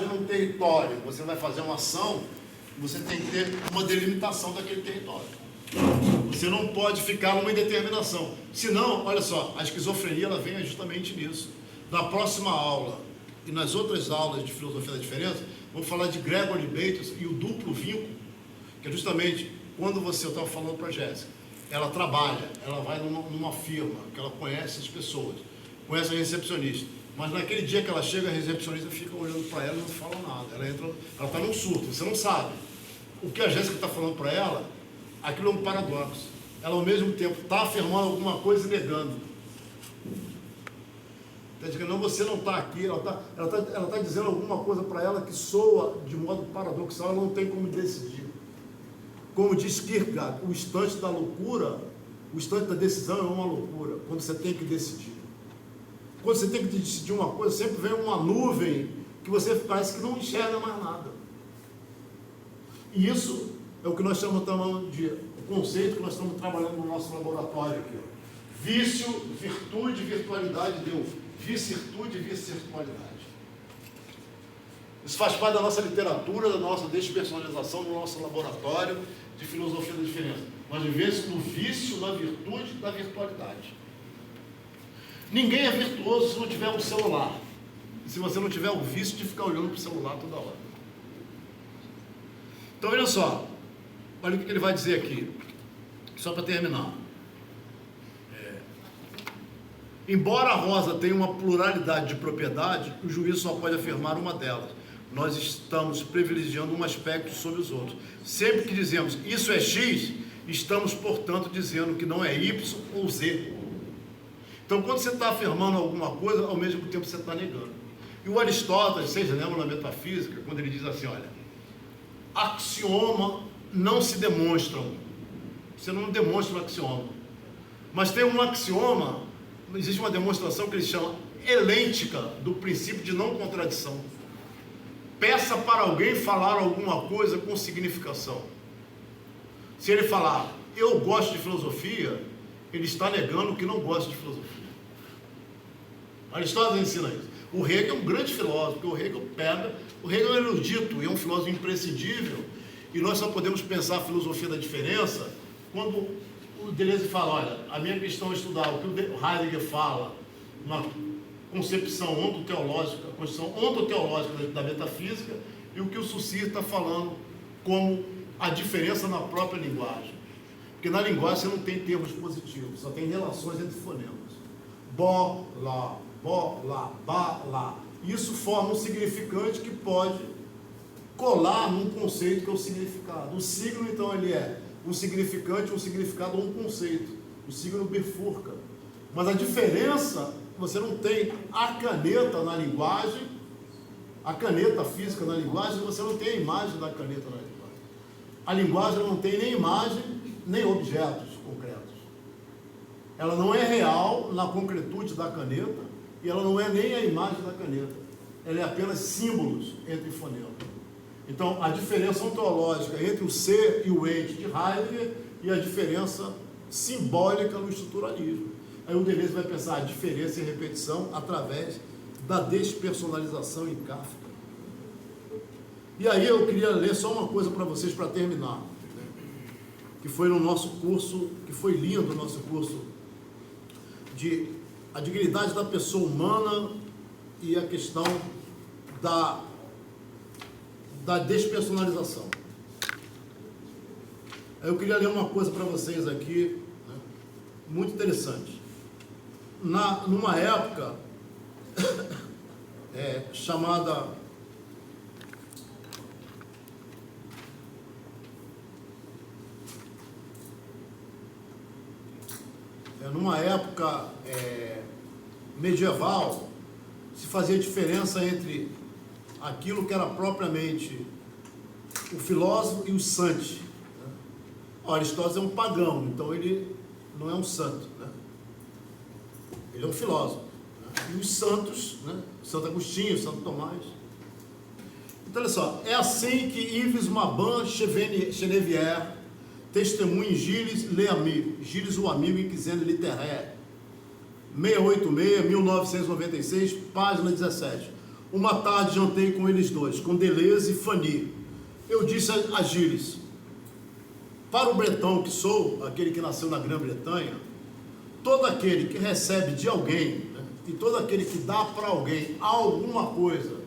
num território, você vai fazer uma ação, você tem que ter uma delimitação daquele território. Você não pode ficar numa indeterminação. Senão, olha só, a esquizofrenia ela vem justamente nisso. Na próxima aula e nas outras aulas de filosofia da diferença, vamos falar de Gregory Bateson e o duplo vínculo, que é justamente quando você, eu estava falando para a Jéssica, ela trabalha, ela vai numa firma, que ela conhece as pessoas, conhece a recepcionista, mas naquele dia que ela chega, a recepcionista fica olhando para ela e não fala nada. Ela entra, ela está num surto, você não sabe. O que a Jéssica está falando para ela, aquilo é um paradoxo. Ela ao mesmo tempo está afirmando alguma coisa e negando. Está dizendo, não, você não está aqui, ela tá dizendo alguma coisa para ela que soa de modo paradoxal, ela não tem como decidir. Como diz Kierkegaard, o instante da loucura, o instante da decisão é uma loucura, quando você tem que decidir. Quando você tem que decidir uma coisa, sempre vem uma nuvem que você parece que não enxerga mais nada. E isso é o que nós estamos chamando de o conceito que nós estamos trabalhando no nosso laboratório aqui. Vício, virtude, virtualidade, deu vicirtude e vicirtualidade. Isso faz parte da nossa literatura, da nossa despersonalização, do nosso laboratório de filosofia da diferença. Nós vivemos no vício, na virtude, na virtualidade. Ninguém é virtuoso se não tiver um celular. E se você não tiver o vício de ficar olhando para o celular toda hora. Então, olha só. Olha o que ele vai dizer aqui. Só para terminar. Embora a rosa tenha uma pluralidade de propriedade, o juízo só pode afirmar uma delas. Nós estamos privilegiando um aspecto sobre os outros. Sempre que dizemos isso é X, estamos, portanto, dizendo que não é Y ou Z. Então, quando você está afirmando alguma coisa, ao mesmo tempo você está negando. E o Aristóteles, vocês lembram na metafísica, quando ele diz assim, olha, axioma não se demonstram. Você não demonstra um axioma. Mas tem um axioma, existe uma demonstração que ele chama helêntica do princípio de não contradição. Peça para alguém falar alguma coisa com significação. Se ele falar, eu gosto de filosofia, ele está negando que não gosta de filosofia. Aristóteles ensina isso. O Hegel é um grande filósofo, porque o Hegel é um erudito e é um filósofo imprescindível, e nós só podemos pensar a filosofia da diferença quando o Deleuze fala, olha, a minha questão é estudar o que o Heidegger fala, uma concepção ontoteológica, a concepção ontoteológica da metafísica, e o que o Saussure está falando como a diferença na própria linguagem. Porque na linguagem você não tem termos positivos, só tem relações entre fonemas. Bo, lá, ba, lá. Isso forma um significante que pode colar num conceito que é o significado. O signo, então, ele é um significante, um significado ou um conceito. O signo bifurca. Mas a diferença, você não tem a caneta na linguagem, a caneta física na linguagem, você não tem a imagem da caneta na linguagem. A linguagem não tem nem imagem, nem objetos concretos. Ela não é real na concretude da caneta e ela não é nem a imagem da caneta. Ela é apenas símbolos entre fonemas. Então, a diferença ontológica entre o ser e o ente de Heidegger e a diferença simbólica no estruturalismo. Aí o Deleuze vai pensar a diferença e repetição através da despersonalização em Kafka. E aí eu queria ler só uma coisa para vocês para terminar, que foi no nosso curso, que foi lindo o nosso curso de a dignidade da pessoa humana e a questão da despersonalização. Aí eu queria ler uma coisa para vocês aqui, né, muito interessante. Numa época chamada numa época medieval, se fazia diferença entre aquilo que era propriamente o filósofo e o santo. Aristóteles é um pagão, então ele não é um santo, né? Ele é um filósofo. Né? E os santos, né? Santo Agostinho, Santo Tomás. Então, olha só, é assim que Yves Maban Chenevier testemunha em Gilles Le Ami, Gilles o Amigo em Quinzaine Littéraire, 686, 1996, página 17. Uma tarde jantei com eles dois, com Deleuze e Fanny. Eu disse a Gilles: para o bretão que sou, aquele que nasceu na Grã-Bretanha, todo aquele que recebe de alguém, né, e todo aquele que dá para alguém alguma coisa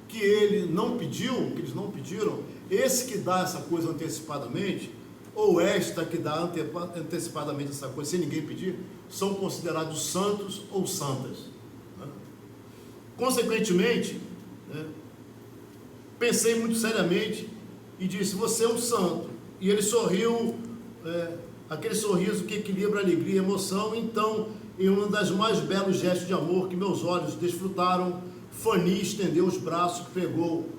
que ele não pediu, que eles não pediram, esse que dá essa coisa antecipadamente, ou esta que dá antecipadamente essa coisa sem ninguém pedir, são considerados santos ou santas. Né? Consequentemente, né, pensei muito seriamente e disse: você é um santo. E ele sorriu, aquele sorriso que equilibra alegria e emoção. Então, em um dos mais belos gestos de amor que meus olhos desfrutaram, Fanny estendeu os braços, pegou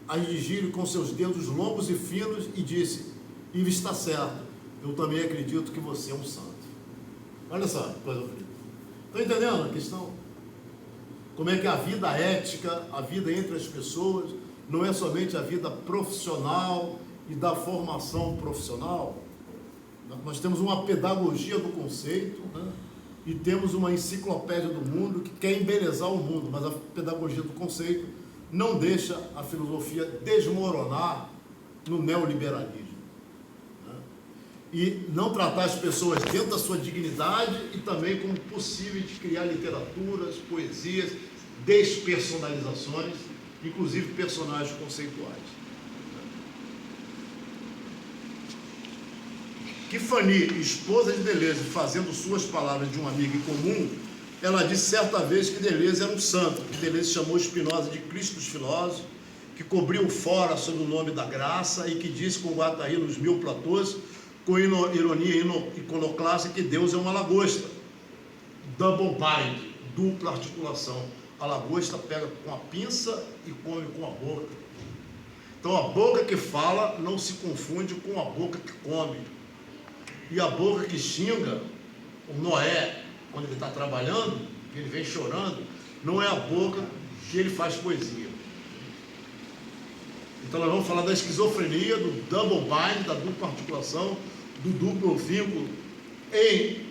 a Gílio com seus dedos longos e finos e disse: Ives está certo, eu também acredito que você é um santo. Olha só, coisa bonita. Estão entendendo a questão? Como é que a vida ética, a vida entre as pessoas, não é somente a vida profissional e da formação profissional. Nós temos uma pedagogia do conceito, né? E temos uma enciclopédia do mundo que quer embelezar o mundo, mas a pedagogia do conceito não deixa a filosofia desmoronar no neoliberalismo, né? E não tratar as pessoas dentro da sua dignidade e também como possível de criar literaturas, poesias, despersonalizações, inclusive personagens conceituais. Que Fanny, esposa de Deleuze, fazendo suas palavras de um amigo em comum, ela disse certa vez que Deleuze era um santo, que Deleuze chamou Spinoza de Cristo dos filósofos, que cobriu fora sob o nome da graça e que disse com Guattari nos 1000 platôs, com ironia iconoclasta, que Deus é uma lagosta, double bind, dupla articulação. A lagosta pega com a pinça e come com a boca. Então a boca que fala não se confunde com a boca que come. E a boca que xinga, o Noé, quando ele está trabalhando, ele vem chorando, não é a boca que ele faz poesia. Então nós vamos falar da esquizofrenia, do double bind, da dupla articulação, do duplo vínculo em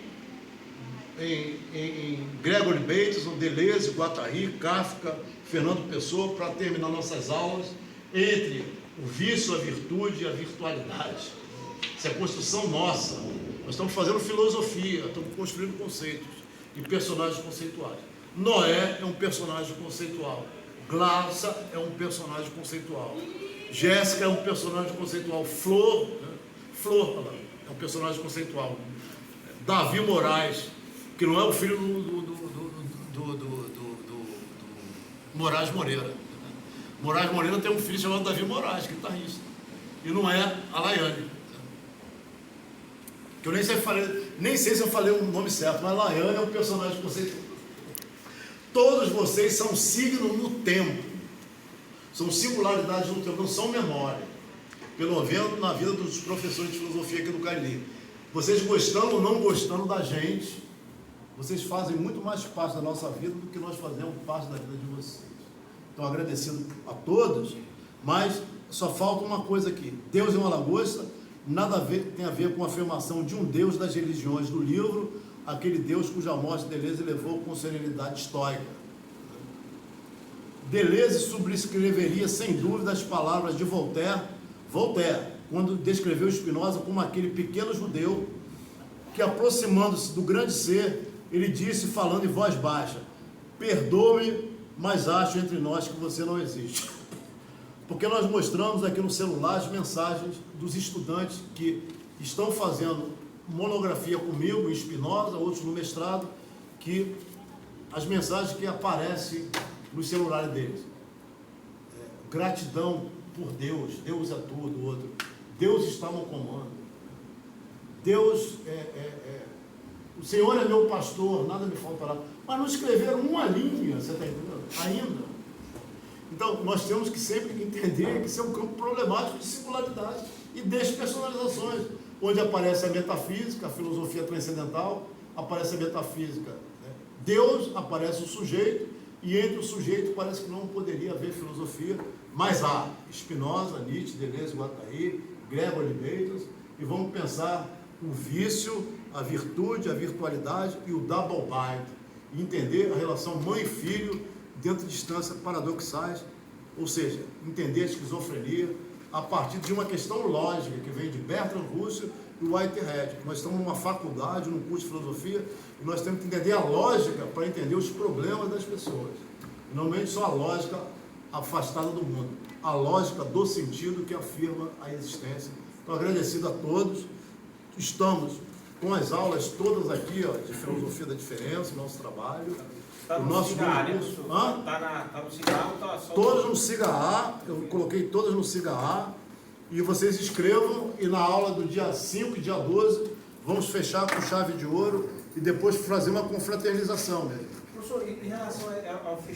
Gregory Bateson, Deleuze, Guattari, Kafka, Fernando Pessoa, para terminar nossas aulas, entre o vício, a virtude e a virtualidade. Isso é construção nossa. Nós estamos fazendo filosofia, estamos construindo conceitos e personagens conceituais. Noé é um personagem conceitual. Glaucia é um personagem conceitual. Jéssica é um personagem conceitual. Flor, né? Flor é um personagem conceitual. Davi Moraes, que não é o filho do Moraes Moreira. Moraes Moreira tem um filho chamado Davi Moraes, guitarrista. E não é a Laiane. Que eu nem sei se eu falei o nome certo, mas Laiane é um personagem conceitual. Todos vocês são signos no tempo, são singularidades no tempo, não são memória. Pelo menos na vida dos professores de filosofia aqui do Cariri. Vocês gostando ou não gostando da gente, vocês fazem muito mais parte da nossa vida do que nós fazemos parte da vida de vocês. Então, agradecido a todos, mas só falta uma coisa aqui: Deus é uma lagosta. Nada a ver, tem a ver com a afirmação de um Deus das religiões do livro, aquele Deus cuja morte Deleuze levou com serenidade estoica. Deleuze subscreveria sem dúvida as palavras de Voltaire, quando descreveu Spinoza como aquele pequeno judeu que, aproximando-se do grande ser, ele disse, falando em voz baixa: perdoe-me, mas acho entre nós que você não existe. Porque nós mostramos aqui no celular as mensagens dos estudantes que estão fazendo monografia comigo em Spinoza, outros no mestrado, que as mensagens que aparecem no celular deles. Gratidão por Deus, Deus é tudo, outro. Deus está no comando. Deus o Senhor é meu pastor, nada me faltará. Mas não escreveram uma linha, você está entendendo? Ainda. Então, nós temos que sempre entender que isso é um campo problemático de singularidade e despersonalizações, onde aparece a metafísica, a filosofia transcendental, aparece a metafísica, né? Deus, aparece o sujeito, e entre o sujeito parece que não poderia haver filosofia, mas há Spinoza, Nietzsche, Deleuze, Guattari, Gregory Bateson, e vamos pensar o vício, a virtude, a virtualidade e o double bind, e entender a relação mãe-filho dentro de instâncias paradoxais, ou seja, entender a esquizofrenia a partir de uma questão lógica que vem de Bertrand Russell e Whitehead. Nós estamos numa faculdade, num curso de filosofia, e nós temos que entender a lógica para entender os problemas das pessoas. Normalmente só a lógica afastada do mundo, a lógica do sentido que afirma a existência. Então, agradecido a todos. Estamos com as aulas todas aqui, ó, de filosofia da diferença, nosso trabalho. Tá o no nosso Siga-A, curso. Tá no Siga-A ou tá só... Todas no Siga-A, eu coloquei todas no Siga-A, e vocês escrevam, e na aula do dia 5 e dia 12, vamos fechar com chave de ouro, e depois fazer uma confraternização mesmo. Professor, em relação ao fechamento